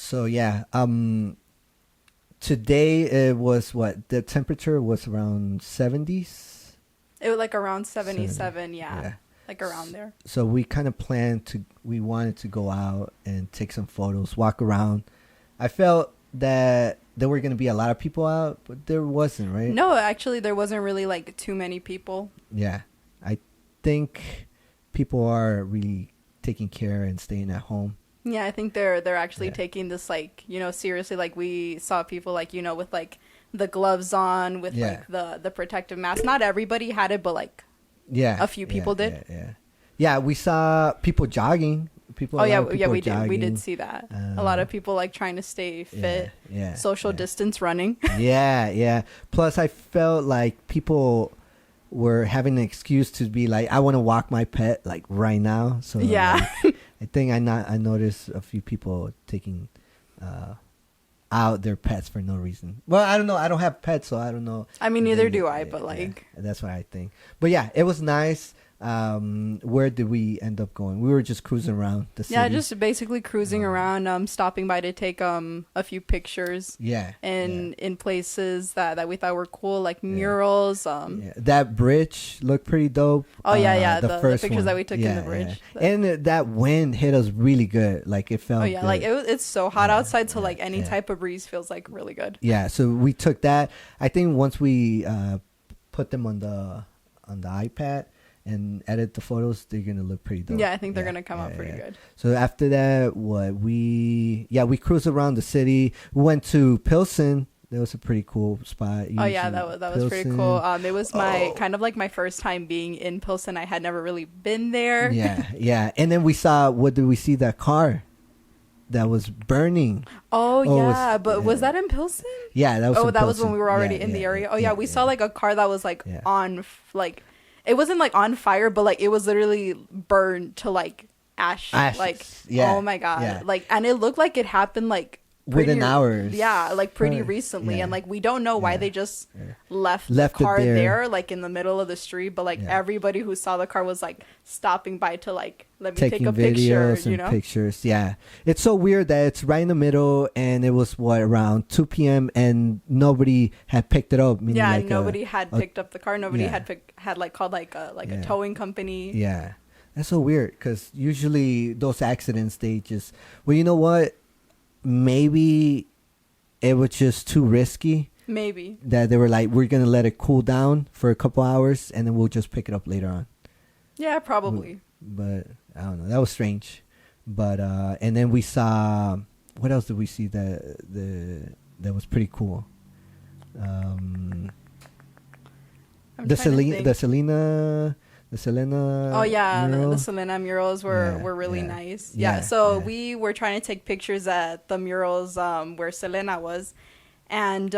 So yeah, today it was what the temperature was around 70s. It was like around 77, yeah. Like around there. So we kind of we wanted to go out and take some photos, walk around. I felt that there were going to be a lot of people out, but there wasn't, right? No, actually there wasn't really like too many people. Yeah. I think people are really taking care and staying at home. Yeah, I think they're actually taking this like, seriously. Like we saw people like, with like the gloves on, with like the protective mask. Not everybody had it, but like a few people did. Yeah, we saw people jogging. We did see that. A lot of people like trying to stay fit, social distance running. Yeah. Plus I felt like people were having an excuse to be like, I want to walk my pet like right now. So like, I think I noticed a few people taking out their pets for no reason. Well, I don't know. I don't have pets, so I don't know. I mean, neither do I, but like... that's what I think. But yeah, it was nice. Where did we end up going? We were just cruising around the city. Yeah, just basically cruising around, stopping by to take a few pictures. In places that we thought were cool, like murals. That bridge looked pretty dope. The first pictures that we took in the bridge. And that wind hit us really good. Like it felt good. Like it's so hot outside, so like any type of breeze feels like really good. Yeah, so we took that. I think once we put them on the iPad and edit the photos, they're gonna look pretty dope. Yeah, I think they're gonna come out pretty good. So after that, we cruised around the city. We went to Pilsen. That was a pretty cool spot. That was pretty cool. It was my kind of like my first time being in Pilsen. I had never really been there. Yeah. And then we saw, what did we see? That car that was burning. Was that in Pilsen? Yeah, that was. That was when we were already in the area. We saw like a car that was like on like. It wasn't like on fire, but like it was literally burned to like ash. Like, oh my God. Like, and it looked like it happened like within hours. Yeah, like pretty recently. And like we don't know why they just left the car there like in the middle of the street, but like everybody who saw the car was like stopping by to like let me take a picture, pictures. Yeah, it's so weird that it's right in the middle, and it was around 2 p.m. and nobody had picked it up. Nobody had picked up the car. Nobody had like called like a towing company. Yeah, that's so weird, because usually those accidents, they just, well, you know what, maybe it was just too risky. Maybe that they were like, we're gonna let it cool down for a couple hours and then we'll just pick it up later on. Yeah, probably. But I don't know, that was strange. But and then we saw, what else did we see that was pretty cool? The Selena mural. The Selena murals were really nice. So we were trying to take pictures at the murals where Selena was, and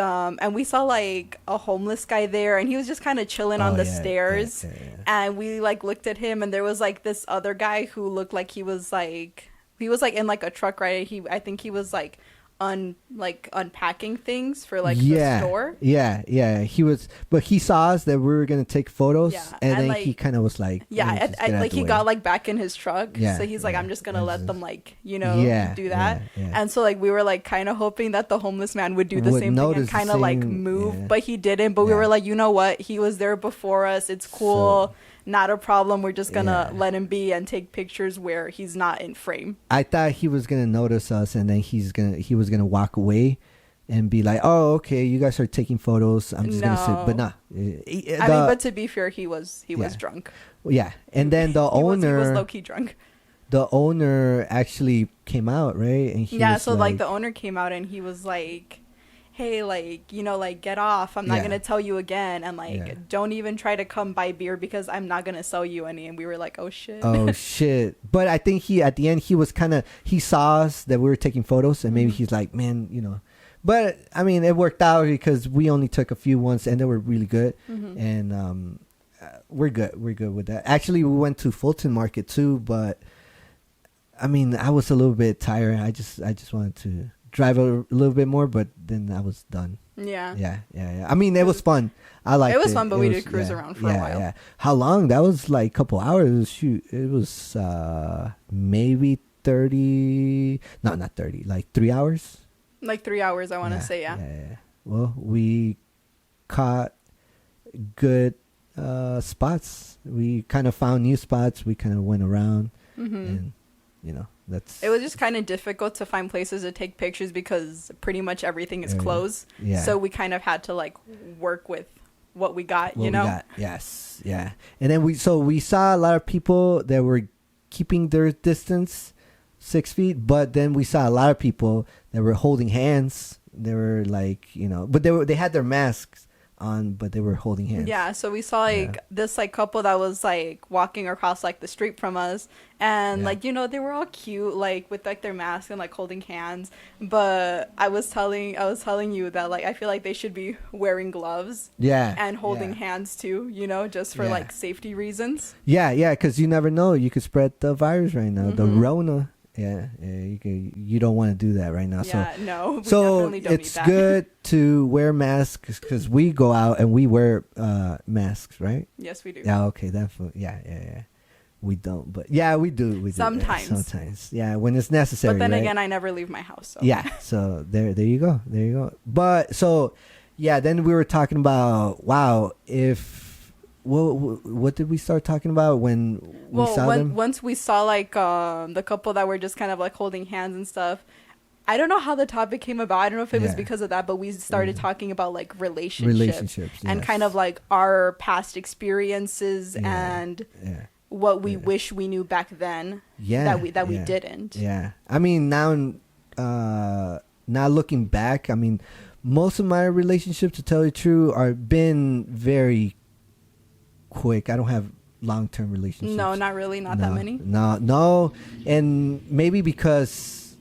we saw like a homeless guy there, and he was just kind of chilling on the stairs. And we like looked at him, and there was like this other guy who looked like he was in like a truck, right? I think he was like unpacking things for like the store. He was, but he saw us that we were gonna take photos, and then like, he kind of was like, like he got like back in his truck, so he's like, I'm just gonna let them like do that. And so like we were like kind of hoping that the homeless man would do the same thing and kind of like move, but he didn't. But we were like, you know what, he was there before us, it's cool, not a problem, we're just gonna let him be and take pictures where he's not in frame. I thought he was gonna notice us, and then he was gonna walk away and be like, oh, okay, you guys are taking photos, I'm just gonna sit. But nah, but to be fair, he was drunk. And then the owner he was low-key drunk. The owner actually came out, right? And so like the owner came out, and he was like, hey, like, like, get off, I'm not gonna tell you again, and like don't even try to come buy beer because I'm not gonna sell you any. And we were like, oh shit. But I think at the end he saw us that we were taking photos, and maybe he's like, man, but I mean, it worked out because we only took a few ones and they were really good. And we're good with that. Actually, we went to Fulton Market too, but I mean, I was a little bit tired. I just wanted to drive a little bit more, but then I was done. Yeah. I mean, it was fun. I liked it. It was fun, but we did cruise around for a while. Yeah. How long? That was like a couple hours. Shoot, it was maybe 30, no, not 30, like 3 hours. Like 3 hours, I want to say, yeah. Well, we caught good spots. We kind of found new spots. We kind of went around, and it was just kind of difficult to find places to take pictures because pretty much everything is closed. Yeah. So we kind of had to like work with what we got, Yes. Yeah. And then we saw a lot of people that were keeping their distance 6 feet, but then we saw a lot of people that were holding hands. They were like, but they had their masks on, but they were holding hands. Yeah, so we saw this like couple that was like walking across like the street from us, and like they were all cute, like with like their masks and like holding hands. But I was telling you that like I feel like they should be wearing gloves. Yeah. And holding hands too, just for like safety reasons. Yeah, because you never know, you could spread the virus right now, the Rona. Yeah, you don't want to do that right now. Yeah, no. We definitely don't it's need that. Good to wear masks because we go out and we wear masks, right? Yes, we do. Yeah, okay, yeah. We don't, but yeah, we do. Sometimes, yeah, when it's necessary. But then right? Again, I never leave my house. So. Yeah, so there you go. But so, yeah, then we were talking about what did we start talking about when we saw them? Once we saw like the couple that were just kind of like holding hands and stuff. I don't know how the topic came about. I don't know if it was because of that, but we started talking about like relationships and kind of like our past experiences and what we wish we knew back then that we didn't. Yeah. I mean, now looking back, I mean, most of my relationships, to tell you the truth, are been very quick. I don't have long-term relationships. No, not really. Not that many. No. And maybe because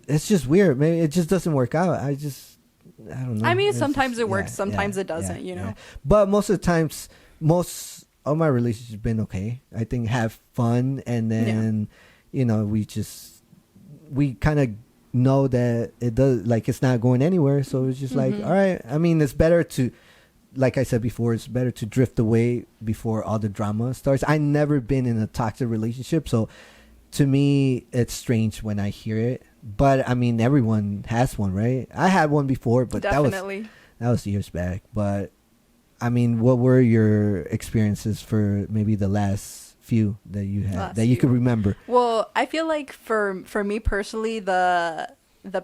it's just weird. Maybe it just doesn't work out. I don't know. I mean, sometimes it works. Sometimes it doesn't, Yeah. But most of the times, most of my relationships have been okay. I think have fun. And then, we kind of know that it does, like, it's not going anywhere. So it's just like, all right. I mean, it's better to, like I said before, it's better to drift away before all the drama starts. I've never been in a toxic relationship, so to me, it's strange when I hear it. But I mean, everyone has one, right? I had one before, but that was years back. But I mean, what were your experiences for maybe the last few that you had you could remember? Well, I feel like for me personally, the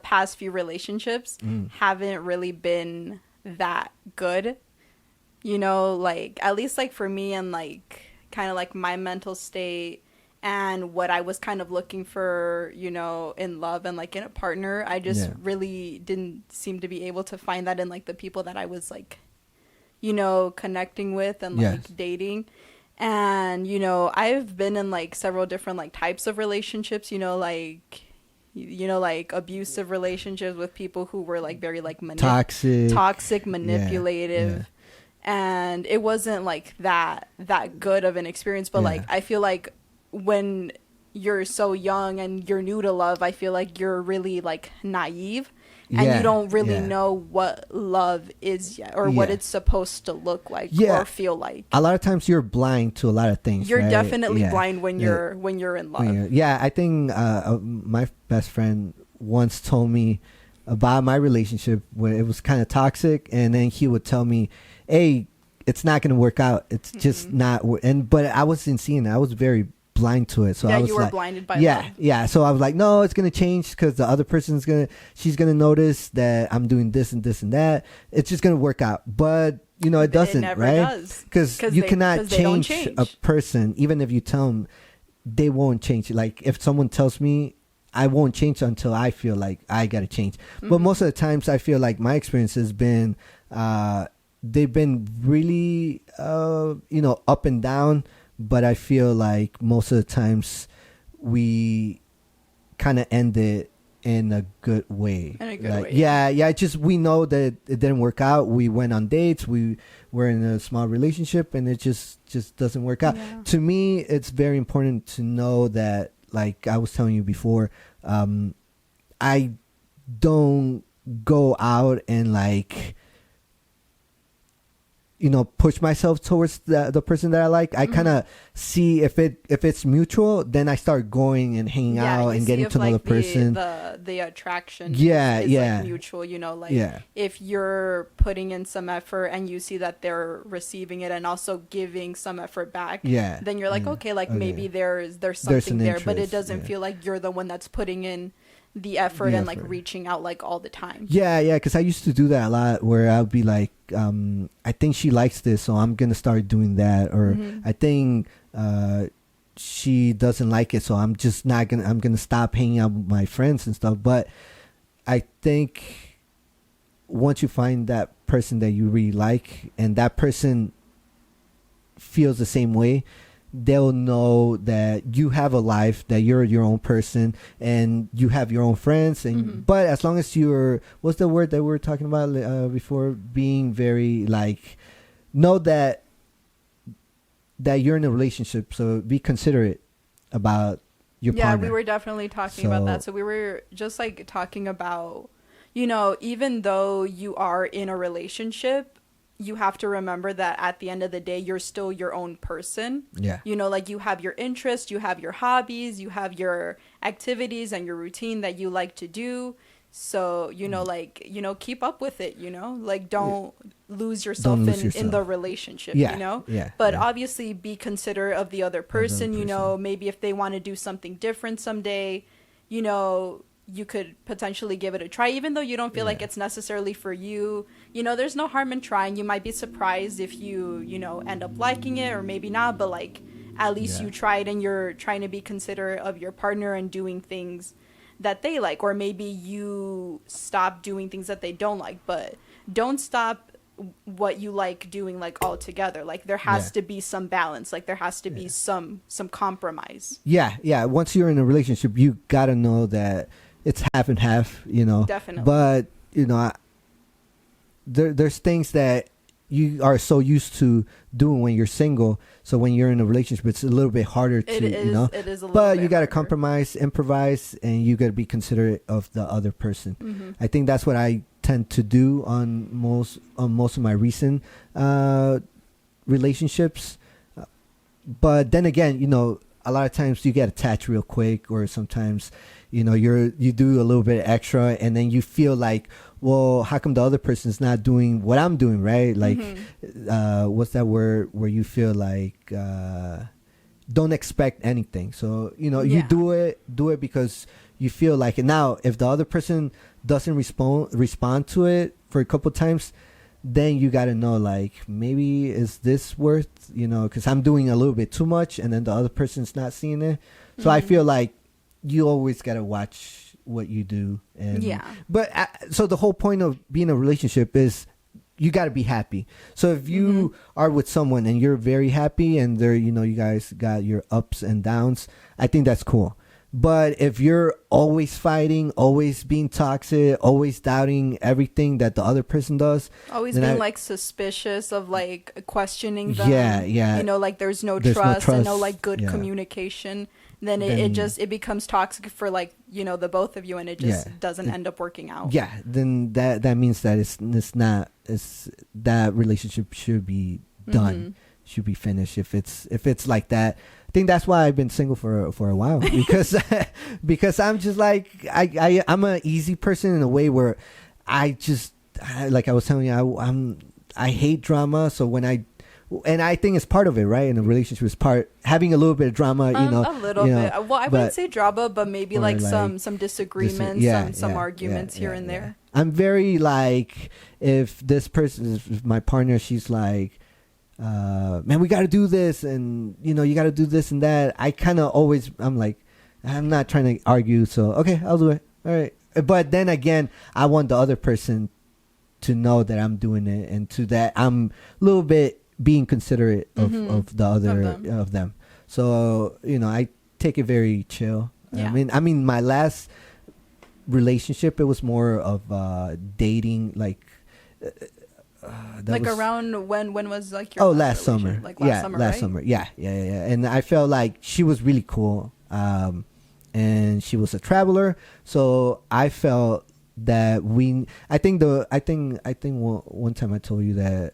past few relationships haven't really been that good. Like at least like for me and like kind of like my mental state and what I was kind of looking for, in love and like in a partner, I just really didn't seem to be able to find that in like the people that I was like, connecting with and like dating. And, I've been in like several different like types of relationships, like abusive relationships with people who were like very like toxic, manipulative. Yeah. And it wasn't like that good of an experience, but like I feel like when you're so young and you're new to love, I feel like you're really like naive and you don't really know what love is yet or what it's supposed to look like or feel like. A lot of times you're blind to a lot of things. You're definitely blind when you're in love. I think my best friend once told me about my relationship where it was kind of toxic, and then he would tell me, hey, it's not going to work out. It's just not. But I wasn't seeing it. I was very blind to it. So I was you were like, blinded by love. Yeah. So I was like, no, it's going to change because the other person's she's going to notice that I'm doing this and this and that. It's just going to work out. But, it doesn't, right? Because you cannot change a person. Even if you tell them, they won't change. Like if someone tells me, I won't change until I feel like I got to change. But most of the times I feel like my experience has been, they've been really, up and down. But I feel like most of the times we kind of end it in a good way. Yeah. We know that it didn't work out. We went on dates. We were in a small relationship, and it just doesn't work out. Yeah. To me, it's very important to know that, like I was telling you before, I don't go out and like, push myself towards the person that I like. I kind of see if it's mutual, then I start going and hanging out and getting to know the person. The attraction is like mutual, if you're putting in some effort and you see that they're receiving it and also giving some effort back, then you're like, okay, like maybe there's something there, but it doesn't feel like you're the one that's putting in the effort and like reaching out like all the time. Because I used to do that a lot, where I'd be like, I think she likes this, so I'm gonna start doing that, or I think she doesn't like it, so I'm gonna stop hanging out with my friends and stuff. But I think once you find that person that you really like, and that person feels the same way, they'll know that you have a life, that you're your own person, and you have your own friends. And but as long as what's the word that we were talking about before, being very like, know that you're in a relationship, so be considerate about your partner. We were definitely talking about that. So we were just like talking about, even though you are in a relationship, you have to remember that at the end of the day, you're still your own person. Like you have your interests, you have your hobbies, you have your activities and your routine that you like to do. So, keep up with it, like don't lose yourself in the relationship, but obviously be considerate of the other person, maybe if they want to do something different someday, you could potentially give it a try, even though you don't feel like it's necessarily for you. There's no harm in trying. You might be surprised if you end up liking it, or maybe not, but like at least you tried, and you're trying to be considerate of your partner and doing things that they like. Or maybe you stop doing things that they don't like, but don't stop what you like doing like altogether. Like there has to be some balance, like there has to be some compromise. Once you're in a relationship, you gotta know that it's half and half, Definitely. But there's things that you are so used to doing when you're single, so when you're in a relationship, it's a little bit harder to, it is a little but bit you got to harder. compromise, improvise, and you got to be considerate of the other person. I think that's what I tend to do on most of my recent relationships. But then again, a lot of times you get attached real quick, or sometimes you do a little bit extra, and then you feel like, well, how come the other person's not doing what I'm doing, right? Like what's that word where you feel like don't expect anything. So you do it because you feel like it. Now if the other person doesn't respond to it for a couple times, then you got to know, like, maybe is this worth, because I'm doing a little bit too much, and then the other person's not seeing it. So I feel like you always got to watch what you do. But so the whole point of being in a relationship is you got to be happy. So if you are with someone and you're very happy, and they're, you guys got your ups and downs, I think that's cool. But if you're always fighting, always being toxic, always doubting everything that the other person does, always being like suspicious of like questioning them, like there's no trust and no like good communication, then it becomes toxic for like the both of you, and it just doesn't end up working out. Then that means that it's not that relationship should be done, should be finished if it's like that. I think that's why I've been single for a while, because I'm just like I'm an easy person in a way where like I was telling you, I hate drama. So and I think it's part of it, right? In a relationship, is having a little bit of drama, a little bit. Well, I wouldn't say drama, but maybe like some disagreements, some arguments here and there. I'm very like, if my partner, she's like, man, we got to do this, and you got to do this and that. I kind of I'm like, I'm not trying to argue, so okay, I'll do it. All right. But then again, I want the other person to know that I'm doing it, and to that I'm a little bit being considerate of the other of them. So I take it very chill. I mean my last relationship, it was more of dating, like like around when was like your last summer. Like last summer, last right? summer. Yeah. And I felt like she was really cool, and she was a traveler, so I felt that I think one time I told you that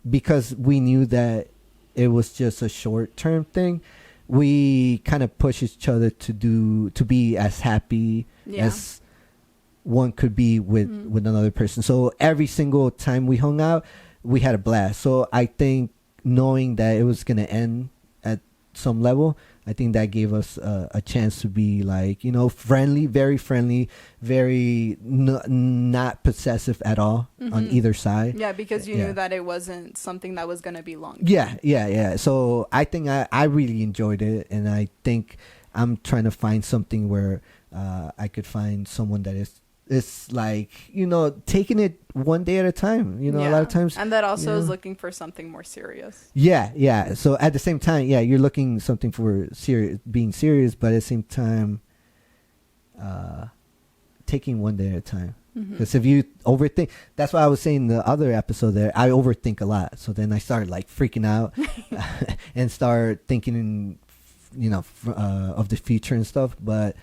because we knew that it was just a short-term thing, we kind of push each other to be as happy as one could be with another person. So every single time we hung out, we had a blast. So I think knowing that it was going to end at some level, I think that gave us a chance to be like, you know, friendly, very not possessive at all on either side. Yeah, because you knew that it wasn't something that was going to be long. Yeah. So I think I really enjoyed it, and I think I'm trying to find something where I could find someone that is like, you know, taking it one day at a time, you know, a lot of times. And that also is looking for something more serious. Yeah. So at the same time, you're looking something for being serious, but at the same time, taking one day at a time. Because if you overthink, that's why I was saying in the other episode there, I overthink a lot. So then I started like freaking out and start thinking, you know, of the future and stuff. But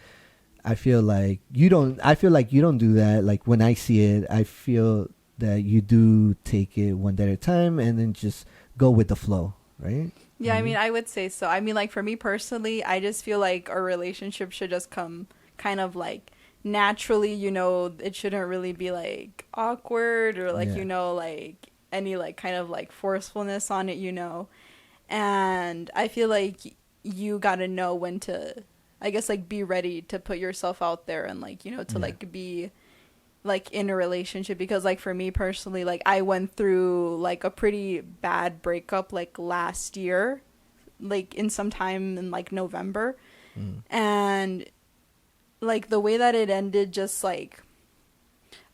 I feel like you don't do that. Like when I see it, I feel that you do take it one day at a time and then just go with the flow, right? Yeah, I mean, I would say so. I mean, like for me personally, I just feel like our relationship should just come kind of like naturally, you know. It shouldn't really be like awkward or like, you know, like any like kind of like forcefulness on it, you know. And I feel like you got to know when to, I guess, like be ready to put yourself out there and like, you know, to like be like in a relationship. Because like for me personally, like I went through like a pretty bad breakup like last year, like in some time in like November. And like the way that it ended, just like,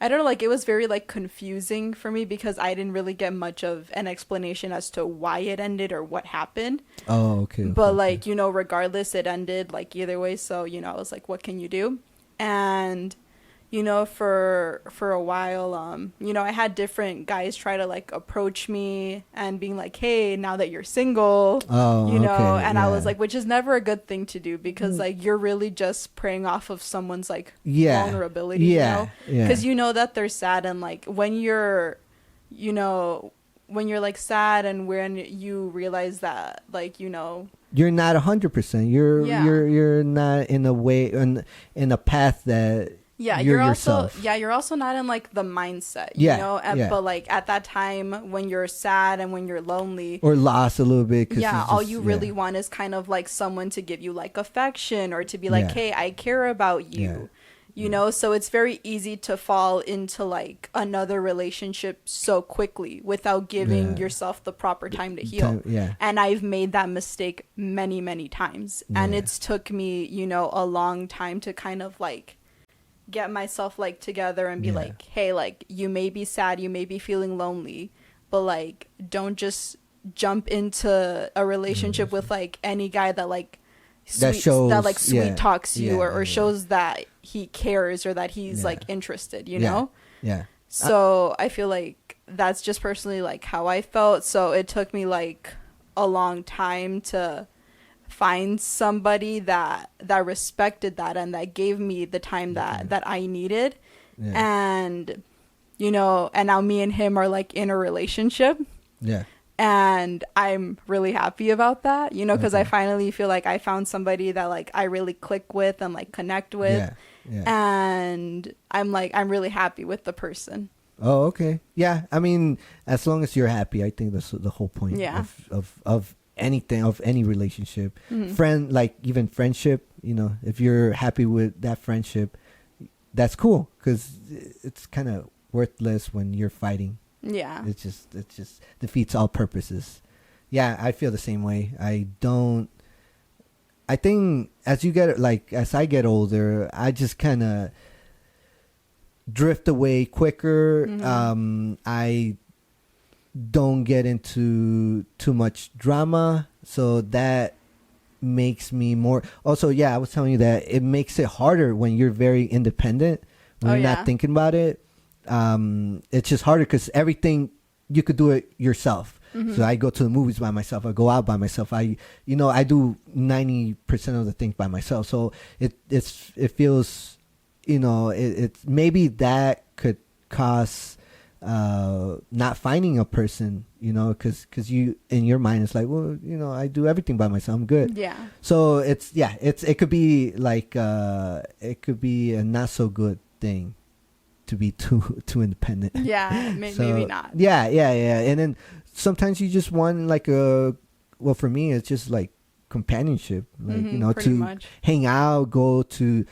I don't know, like it was very like confusing for me because I didn't really get much of an explanation as to why it ended or what happened. Oh, okay. But like, you know, regardless, it ended like either way. So, you know, I was like, what can you do? And, you know, for a while, you know, I had different guys try to like approach me and being like, hey, now that you're single, you know, and I was like, which is never a good thing to do because like you're really just preying off of someone's like vulnerability, you know, because you know that they're sad. And like when you're, you know, when you're like sad and when you realize that like, you know, you're not 100%, you're not in a way in a path that you're also yourself. You're also not in like the mindset, you know. But like at that time when you're sad and when you're lonely or lost a little bit, all you really want is kind of like someone to give you like affection or to be like, hey, I care about you, you know. So it's very easy to fall into like another relationship so quickly without giving yourself the proper time to heal. And I've made that mistake many times, and it's took me, you know, a long time to kind of like get myself like together and be like, hey, like you may be sad, you may be feeling lonely, but like don't just jump into a relationship with like any guy that like sweet talks you or shows that he cares or that he's like interested, you know. So I feel like that's just personally like how I felt. So it took me like a long time to find somebody that respected that and that gave me the time that I needed. And you know, and now me and him are like in a relationship, and I'm really happy about that, you know, because I finally feel like I found somebody that like I really click with and like connect with, and I'm really happy with the person. Oh, okay. Yeah, I mean, as long as you're happy, I think that's the whole point of anything, of any relationship, friend, like even friendship, you know. If you're happy with that friendship, that's cool, because it's kind of worthless when you're fighting. It just defeats all purposes. I feel the same way. I think as I get older, I just kind of drift away quicker. I don't get into too much drama, so that makes me more. Also, I was telling you that it makes it harder when you're very independent, when you're not thinking about it. It's just harder because everything you could do it yourself. So I go to the movies by myself, I go out by myself, I do 90% of the things by myself. So it feels, you know, it's maybe that could cause not finding a person, you know, because you, in your mind, it's like, well, you know, I do everything by myself, I'm good. Yeah. So it could be like it could be a not so good thing to be too independent. Yeah, maybe not. Yeah, and then sometimes you just want like well, for me it's just like companionship, like, you know, to much. Hang out, go to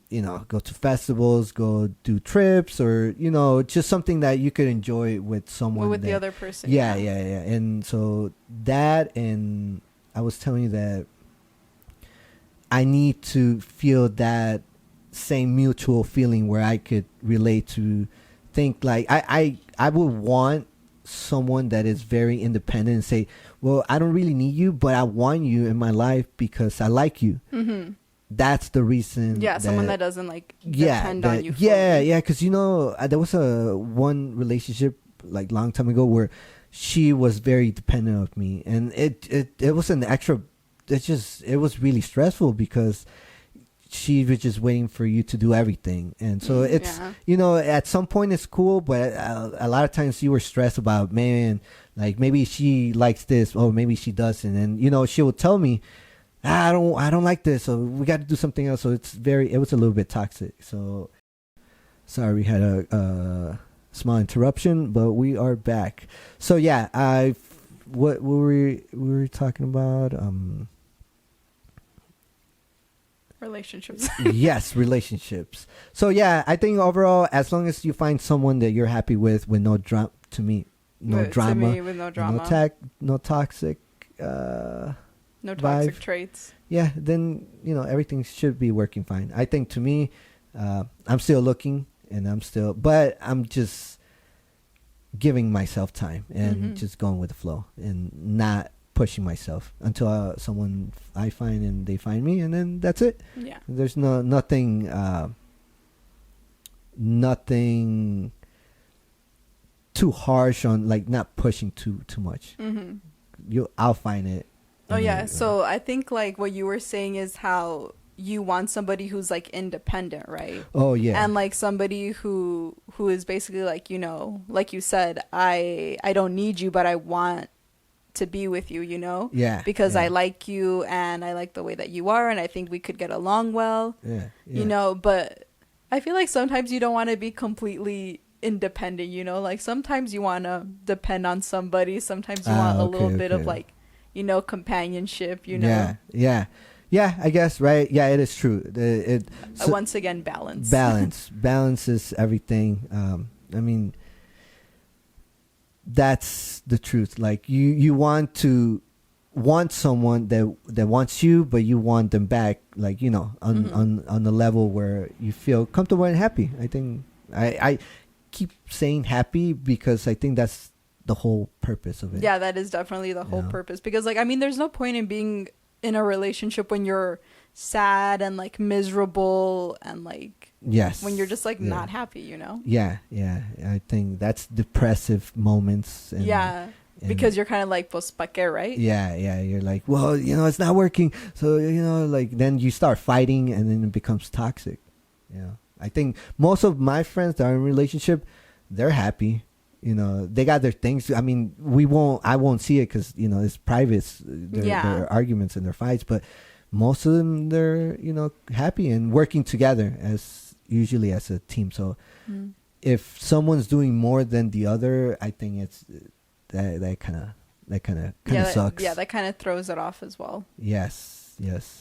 you know, go to festivals, go do trips, or, you know, just something that you could enjoy with someone, with the other person. Yeah. And so that, and I was telling you that I need to feel that same mutual feeling where I could relate to, think like I would want someone that is very independent and say, well, I don't really need you, but I want you in my life because I like you. Mm-hmm. That's the reason. Yeah, someone that doesn't like depend on you. Yeah, because, you know, there was one relationship like long time ago where she was very dependent of me, and it was an extra. It was really stressful because she was just waiting for you to do everything. And so it's, you know, at some point it's cool, but a lot of times you were stressed about, man, like maybe she likes this, or maybe she doesn't. And, you know, she would tell me, I don't like this, so we got to do something else. So it was a little bit toxic. So sorry, we had a small interruption, but we are back. So yeah, what were we talking about? Relationships. Yes, relationships. So yeah, I think overall, as long as you find someone that you're happy with no drama, to me, no drama, no toxic, no toxic traits. Yeah, then, you know, everything should be working fine. I think, to me, I'm still looking, but I'm just giving myself time and just going with the flow and not pushing myself until someone I find and they find me, and then that's it. Yeah, there's nothing too harsh on, like, not pushing too much. I'll find it. Oh yeah, so I think like what you were saying is how you want somebody who's like independent, right? Oh yeah. And like somebody who is basically like, you know, like you said, I don't need you, but I want to be with you, you know? Yeah. Because I like you and I like the way that you are, and I think we could get along well. Yeah. You know, but I feel like sometimes you don't want to be completely independent, you know? Like sometimes you want to depend on somebody. Sometimes you want a little bit of like, you know, companionship, you know? Yeah, I guess, right? Yeah, it is true. Once again, balance. Balance is everything. I mean, that's the truth. Like you want someone that wants you, but you want them back, like, you know, on the level where you feel comfortable and happy. I think I keep saying happy because I think that's the whole purpose of it. Yeah, that is definitely the whole purpose, because like, I mean, there's no point in being in a relationship when you're sad and like miserable and like when you're just like not happy, you know? Yeah, I think that's depressive moments. And, because you're kind of like, pues pa qué, right? Yeah, you're like, well, you know, it's not working, so, you know, like, then you start fighting and then it becomes toxic. Yeah, I think most of my friends that are in a relationship, they're happy. You know, they got their things. I mean, I won't see it because, you know, it's private, their arguments and their fights, but most of them, they're, you know, happy and working together usually as a team. So if someone's doing more than the other, I think it's that kind of sucks. That kind of throws it off as well. Yes.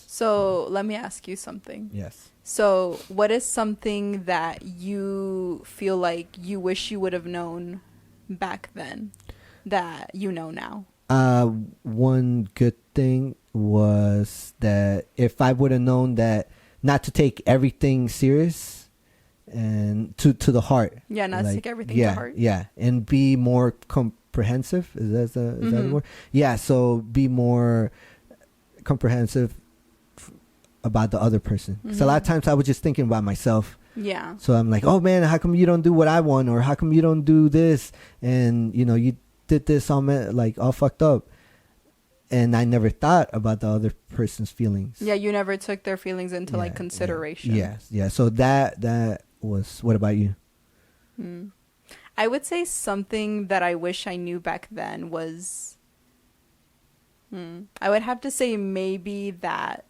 So let me ask you something. Yes. So what is something that you feel like you wish you would have known back then that you know now? One good thing was that if I would have known that not to take everything serious and to the heart. Yeah, not to take everything to heart. Yeah, and be more comprehensive. Is that the word? Yeah, so be more comprehensive about the other person. So a lot of times I was just thinking about myself. Yeah. So I'm like, oh man, how come you don't do what I want, or how come you don't do this, and, you know, you did this all fucked up, and I never thought about the other person's feelings. Yeah, you never took their feelings into like consideration. Yeah. So that was. What about you? I would say something that I wish I knew back then was, I would have to say maybe that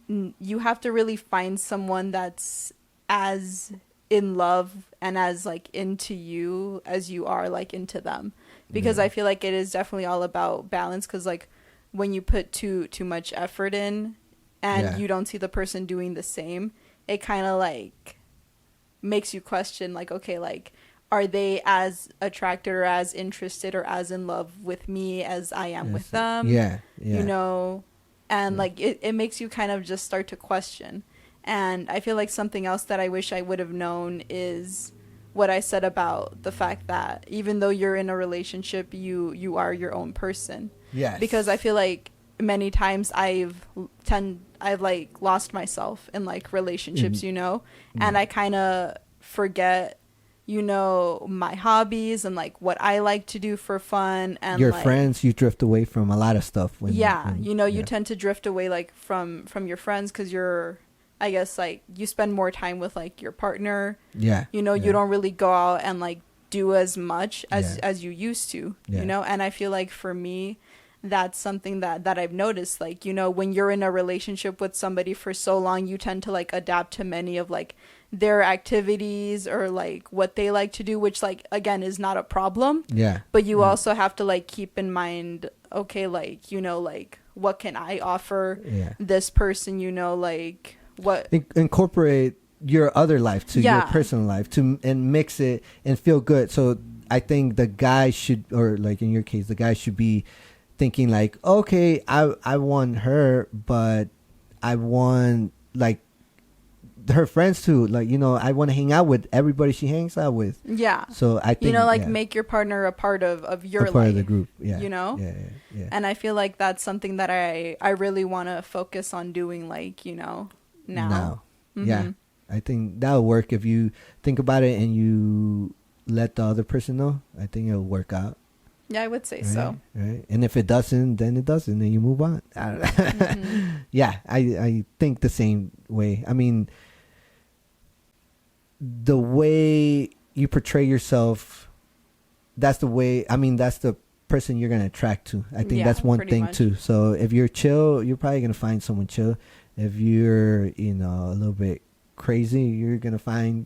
you have to really find someone that's as in love and as like into you as you are like into them, because I feel like it is definitely all about balance, because like when you put too much effort in and you don't see the person doing the same, it kind of like makes you question like, okay, like are they as attracted or as interested or as in love with me as I am with them? You know, and like it makes you kind of just start to question. And I feel like something else that I wish I would have known is what I said about the fact that even though you're in a relationship, you are your own person. Yes. Because I feel like many times I've like lost myself in like relationships, you know, and I kind of forget, you know, my hobbies and like what I like to do for fun, and your like, friends, you drift away from a lot of stuff when you tend to drift away like from your friends, because you're, I guess, like you spend more time with like your partner. You know, you don't really go out and like do as much as you used to, you know. And I feel like for me, that's something that I've noticed, like, you know, when you're in a relationship with somebody for so long, you tend to like adapt to many of like their activities or like what they like to do, which like again is not a problem, but you also have to like keep in mind, okay, like, you know, like what can I offer this person, you know, like what incorporate your other life to your personal life and mix it and feel good. So I think the guy should, or like in your case, the guy should be thinking like, okay, I want her, but I want like her friends too, like, you know, I want to hang out with everybody she hangs out with. So I think, you know, like make your partner a part of your life, part of the group. You know. And I feel like that's something that I really want to focus on doing, like, you know, now. I think that'll work if you think about it and you let the other person know. I think it'll work out. I would say so. Right. And if it doesn't, then it doesn't, then you move on. I think the same way. I mean, the way you portray yourself, that's the way, I mean, that's the person you're going to attract to. I think that's one thing too. So if you're chill, you're probably going to find someone chill. If you're, you know, a little bit crazy, you're going to find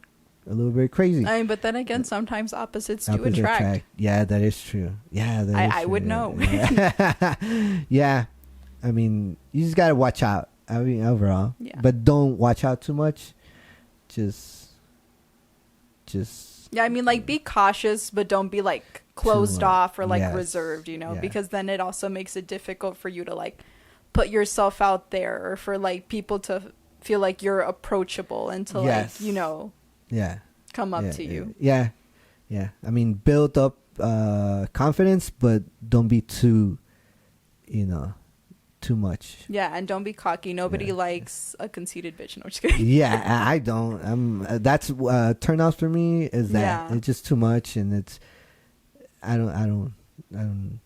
a little bit crazy. I mean, but then again, sometimes opposites do attract. Yeah, that is true. Yeah, I would know. Yeah. I mean, you just got to watch out. I mean, overall. But don't watch out too much. Just. Yeah, I mean, like, be cautious, but don't be, like, closed off or, like, reserved, you know? Because then it also makes it difficult for you to, like, put yourself out there, or for, like, people to feel like you're approachable and to, like, you know... come up to you. I mean, build up confidence, but don't be too, you know, too much. And don't be cocky. Nobody likes a conceited bitch. No, I'm just kidding. I don't. That's turnouts for me, is that it's just too much, and it's I don't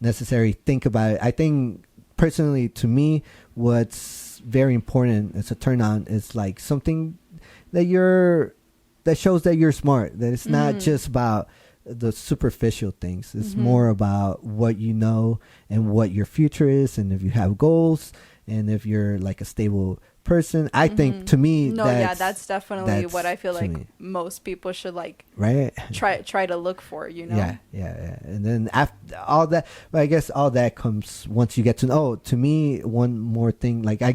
necessarily think about it. I think personally, to me, what's very important as a turn on is like something that shows that you're smart, that it's not just about the superficial things. It's more about what you know and what your future is, and if you have goals, and if you're like a stable person. I think, to me, that's definitely what I feel like most people should like try to look for, you know. And then after all that, I guess all that comes once you get to know. To me, one more thing, like I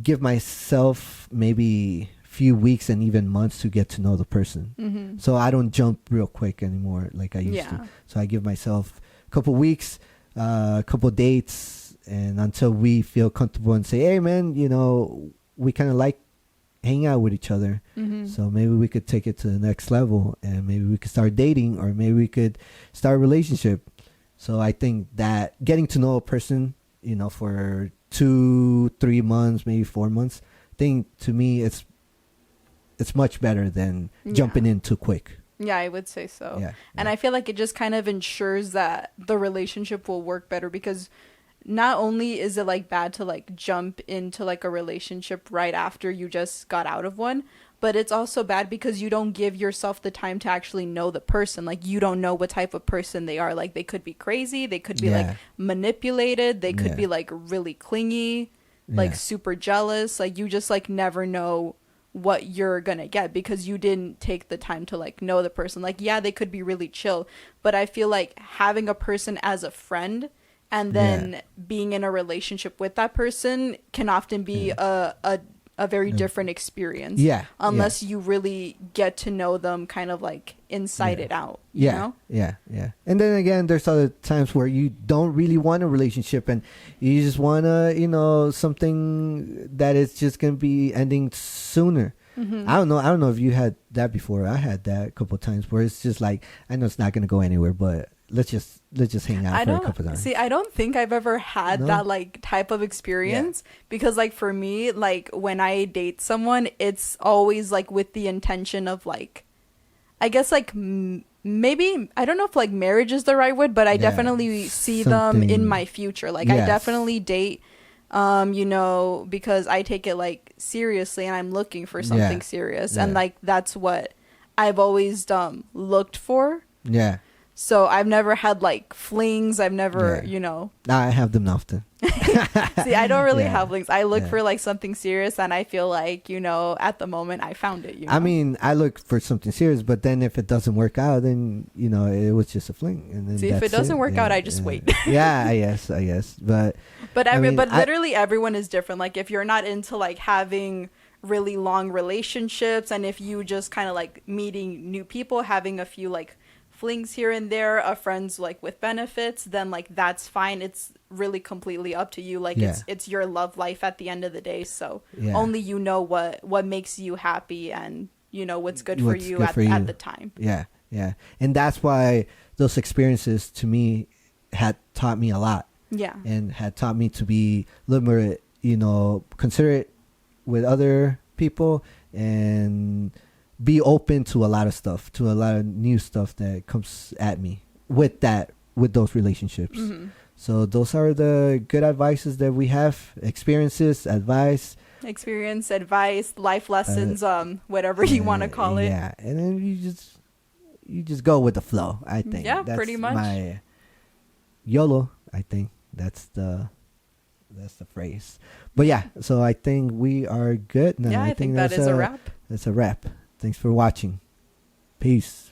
give myself maybe few weeks and even months to get to know the person. So I don't jump real quick anymore like I used to. So I give myself a couple weeks, a couple dates, and until we feel comfortable and say, hey man, you know, we kind of like hang out with each other. So maybe we could take it to the next level, and maybe we could start dating, or maybe we could start a relationship. So I think that getting to know a person, you know, for 2-3 months, maybe 4 months, I think to me it's much better than jumping in too quick. I would say so. And I feel like it just kind of ensures that the relationship will work better, because not only is it like bad to like jump into like a relationship right after you just got out of one, but it's also bad because you don't give yourself the time to actually know the person. Like, you don't know what type of person they are. Like, they could be crazy, they could be like manipulated, they could be like really clingy, like super jealous. Like, you just like never know what you're gonna get because you didn't take the time to like know the person. Like, yeah, they could be really chill, but I feel like having a person as a friend and then being in a relationship with that person can often be a very different experience. Unless you really get to know them kind of like inside it out. You know? Yeah. And then again, there's other times where you don't really want a relationship and you just want to, you know, something that is just going to be ending sooner. I don't know if you had that before. I had that a couple of times where it's just like, I know it's not going to go anywhere, but let's just hang out for a couple of hours. See, I don't think I've ever had that like type of experience because like for me, like when I date someone, it's always like with the intention of like, I guess like maybe, I don't know if like marriage is the right word, but I definitely see them in my future. Like I definitely date, you know, because I take it like seriously and I'm looking for something serious. And like, that's what I've always looked for. So I've never had like flings. I've never, you know. I have them often. See, I don't really have flings. I look for like something serious, and I feel like, you know, at the moment I found it. You know? I mean, I look for something serious, but then if it doesn't work out, then you know it was just a fling. And then see, if it doesn't work out, I just wait. I guess, but literally everyone is different. Like if you're not into like having really long relationships, and if you just kind of like meeting new people, having a few like flings here and there, friends like with benefits, then like that's fine. It's really completely up to you. Like it's your love life at the end of the day. So only you know what makes you happy and you know what's good for you at the time. Yeah. And that's why those experiences to me had taught me a lot. Yeah. And had taught me to be a little more, you know, considerate with other people and be open to a lot of stuff, to a lot of new stuff that comes at me with those relationships. So those are the good advices that we have. Experience, advice, life lessons, whatever you want to call it. Yeah. And then you just go with the flow, I think. Yeah, that's pretty much. My YOLO, I think. That's the phrase. But yeah, so I think we are good now. Yeah, I think that is a wrap. That's a wrap. Thanks for watching. Peace.